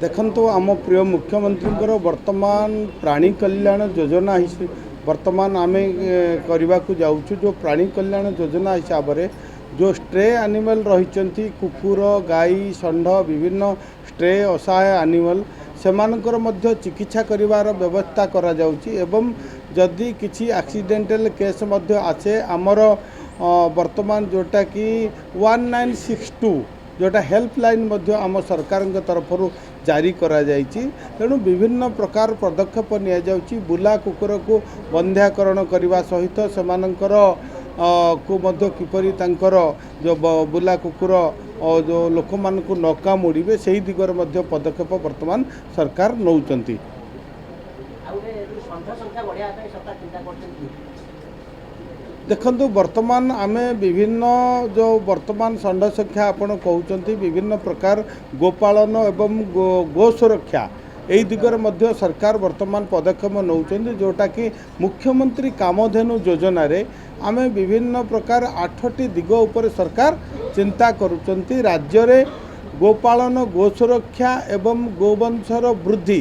देखो आम प्रिय मुख्यमंत्री वर्तमान प्राणी कल्याण योजना वर्तमान आम करने को जाऊँ जो प्राणी कल्याण योजना हिसाब से जो स्ट्रे एनिमल रही कुकुर गाई षंढ विभिन्न स्ट्रे असहाय एनिमल सेमानकर मध्य चिकित्सा करिवार व्यवस्था करा जाउची एवं जदि किसी एक्सीडेंटल केस मध्य आसे आमर वर्तमान जोटा कि 1962 जोटा हेल्पलाइन मध्य आम सरकार तरफ जारी करा जाइछि तेणु विभिन्न प्रकार पदक्षेप निया जाउची बुला कुकुर को बंध्याकरण करने सहित सेमानकर को मध्य किपरि तांकर जो बुला कुकुर और जो लोक मान को न कामुड़े से दिगरे मध्य पदक्षेप वर्तमान सरकार नौचंती। देखंतु वर्तमान आमे विभिन्न जो वर्तमान षंढ संख्या आपण कहउचंती विभिन्न प्रकार गोपालन एवं गो सुरक्षा यही दिगरे मध्य सरकार वर्तमान पदक्षेप नौचंती जोटा कि मुख्यमंत्री कामधेनु योजना रे आमे विभिन्न प्रकार 8टी दिग उपर सरकार चिंता करुचंती। राज्य रे गोपालन गो सुरक्षा एवं गोवंशर वृद्धि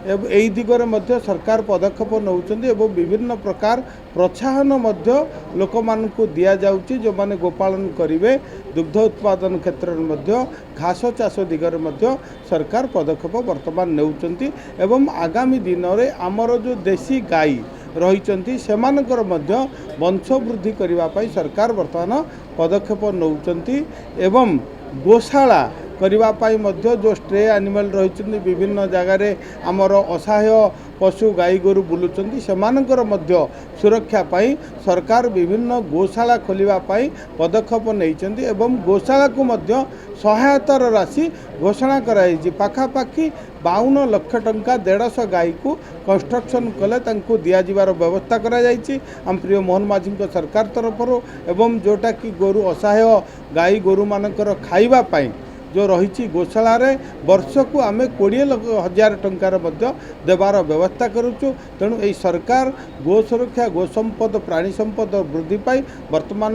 यही दिगरे मध्य सरकार पदक्षेप नौचंती एवं विभिन्न प्रकार प्रोत्साहन मध्य लोक मानकु दिया जाउची जो माने गोपालन करिवे दुग्ध उत्पादन क्षेत्र में मध्य घास चाष दिगरे मध्य सरकार पदक्षेप वर्तमान नौचंती एवं आगामी दिन में आमर जो देशी गाई रही सेमानकर मध्य वंश वृद्धि करने पाई सरकार वर्तमान पदक्षेप नौचंती एवं गोशाला करने मध्य जो स्ट्रे एनिमल रही विभिन्न जगार आमर असहाय पशु गाई गोरु बुलुचंती सेमानकर मध्य सुरक्षा पाई सरकार विभिन्न गोशाला खोलिबा पाई पदक्षेप नैचंती एवं गोशाला को मध्य सहायतार राशि घोषणा कराई पाखापाखि 52 लाख टंका 150 गाई को कंस्ट्रक्शन कले तांको दिया जिवार व्यवस्था करा जायछि हम प्रिय मोहन माझी सरकार तरफ एवं जोटा कि गोरु असहाय गाई गोरु मानकर खाइबा पाई जो रही गोशाला रे वर्ष को आम 20,000 टंकार देवार व्यवस्था करुचु तेणु यही सरकार गो सुरक्षा गो संपद प्राणी संपद वृद्धि पाई वर्तमान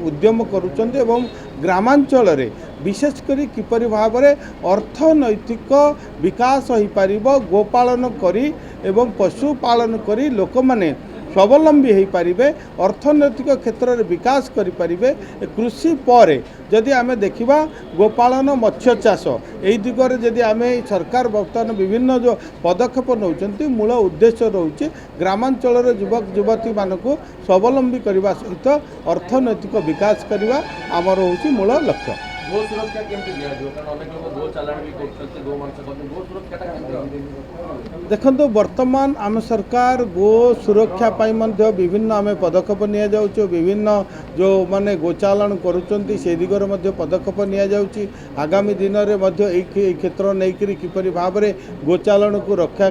उद्यम करुचंती एवं ग्रामांचल रे विशेषकर किपरि भाव में अर्थनैतिक विकास हो पार गोपालन करी एवं पशुपालन करी लोक माने स्वावलंबी हो पारे अर्थनैतिक क्षेत्र में विकास करें कृषि पर जदि आम देखा गोपालन मत्स्य चाष यही दिगरे जदि आम सरकार बर्तमान विभिन्न जो पदक्षेप नौचंती मूल उद्देश्य रोचे ग्रामांचल युवक युवती मानक स्वावलंबी करने सहित अर्थनैतिक विकास करने आमर हूँ मूल लक्ष्य। गो सुरक्षा केमती दिया जो कारण अनेक लोग गो चालान भी करते गो मांस खाते गो सुरक्षा केमती देखो वर्तमान आम सरकार गो सुरक्षा पाई मध्य विभिन्न आम पदक्षेप निया जाउची विभिन्न जो माने गोचालन करुचंती से दिगरे मध्य पदक्षेप निया जाउची आगामी दिन रे मध्य एई क्षेत्र नेकरी किपरि भाव रे गोचालन को रक्षा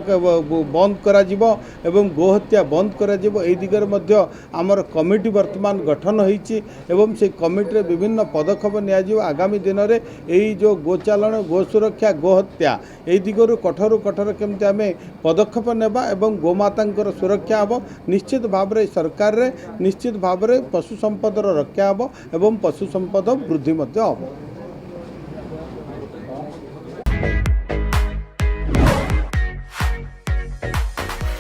बंद करा जिवो एवं गोहत्या बंद करा जिवो एई दिगरे मध्य आमर कमिटी वर्तमान गठन होईची एवं से कमिटी रे विभिन्न पदक्षेप निया जिवो आगामी दिन में यही जो गोचालन गो सुरक्षा गोहत्या यही दिगरु कठोर कठोर केमती आम पदक्षेप नेबा एवं गोमाता सुरक्षा हम निश्चित भाव में सरकार रे निश्चित भाव में पशु संपदर रक्षा हम एवं पशु संपद वृद्धि हम।